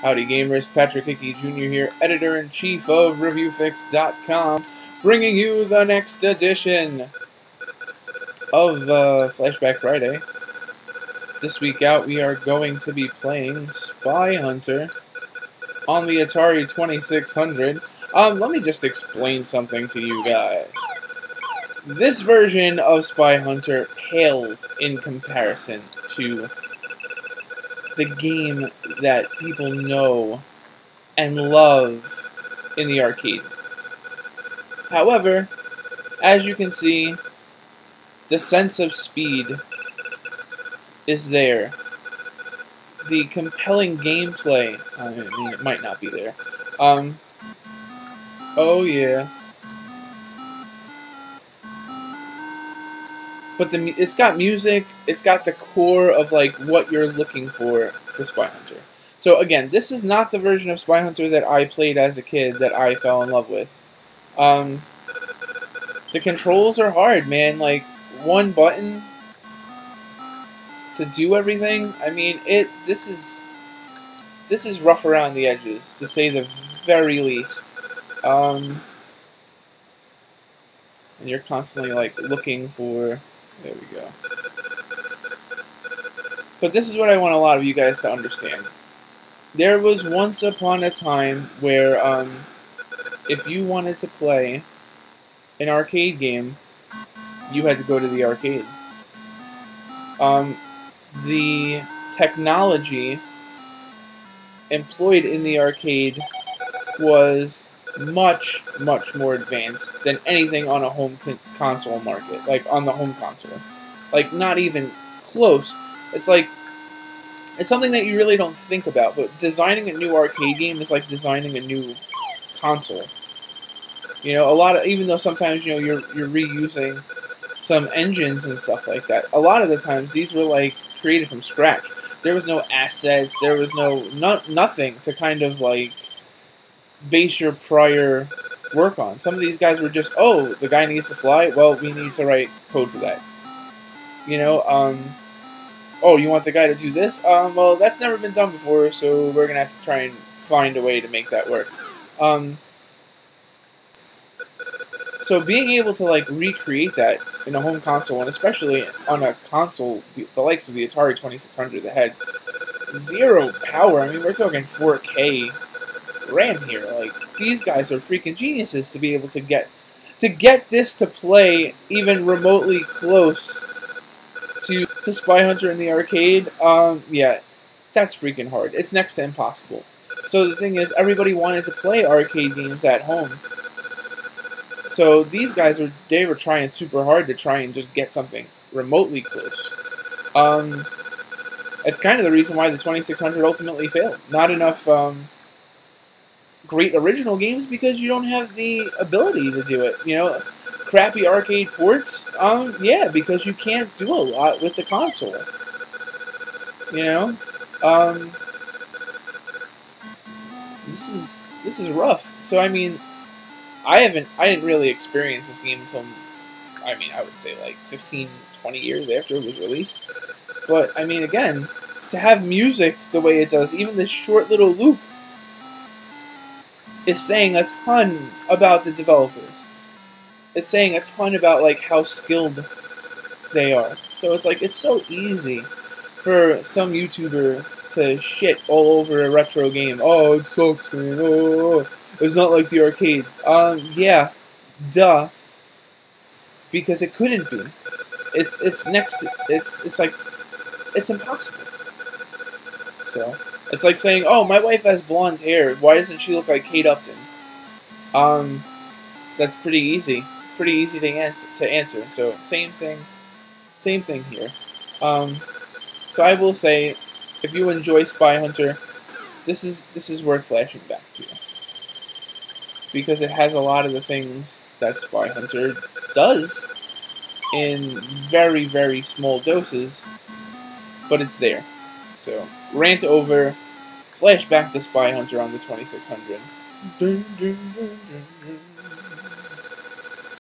Howdy gamers, Patrick Hickey Jr. here, Editor-in-Chief of ReviewFix.com, bringing you the next edition of Flashback Friday. This week out we are going to be playing Spy Hunter on the Atari 2600. Let me just explain something to you guys. This version of Spy Hunter pales in comparison to the game that people know and love in the arcade. However, as you can see, the sense of speed is there. The compelling gameplay, I mean, it might not be there. Oh yeah. But it's got music, it's got the core of like what you're looking for Spy Hunter. So again, this is not the version of Spy Hunter that I played as a kid that I fell in love with. The controls are hard, man. Like one button to do everything. I mean, this is rough around the edges, to say the very least. And you're constantly like looking for. There we go. But this is what I want a lot of you guys to understand. There was once upon a time where, if you wanted to play an arcade game, you had to go to the arcade. The technology employed in the arcade was much, much more advanced than anything on a home console market, like on the home console. Like, not even close. It's like, it's something that you really don't think about, but designing a new arcade game is like designing a new console. You know, even though sometimes, you know, you're reusing some engines and stuff like that, a lot of the times these were like created from scratch. There was no assets, there was nothing to kind of like base your prior work on. Some of these guys were just, oh, the guy needs to fly, well, we need to write code for that. You know, oh, you want the guy to do this? Well, that's never been done before, so we're gonna have to try and find a way to make that work. So being able to like recreate that in a home console, and especially on a console the likes of the Atari 2600 that had zero power, I mean, we're talking 4K RAM here. Like, these guys are freaking geniuses to be able to get this to play even remotely close to Spy Hunter in the arcade. Yeah, that's freaking hard. It's next to impossible. So the thing is, everybody wanted to play arcade games at home. So these guys were trying super hard to try and just get something remotely close. It's kind of the reason why the 2600 ultimately failed. Not enough great original games because you don't have the ability to do it. You know, crappy arcade ports. Yeah, because you can't do a lot with the console. You know, this is rough. So I mean, I didn't really experience this game until, I mean, I would say like 15, 20 years after it was released. But I mean, again, to have music the way it does, even this short little loop is saying a ton about the developers. It's saying a ton about like how skilled they are. So it's like, it's so easy for some YouTuber to shit all over a retro game. Oh, it sucks, man. Oh, it's not like the arcade. Yeah, duh. Because it couldn't be. It's like, it's impossible. So, it's like saying, oh, my wife has blonde hair. Why doesn't she look like Kate Upton? That's pretty easy. Pretty easy to answer. So, same thing here. So I will say, if you enjoy Spy Hunter, this is worth flashing back to. Because it has a lot of the things that Spy Hunter does in very, very small doses, but it's there. So, rant over, flashback to Spy Hunter on the 2600.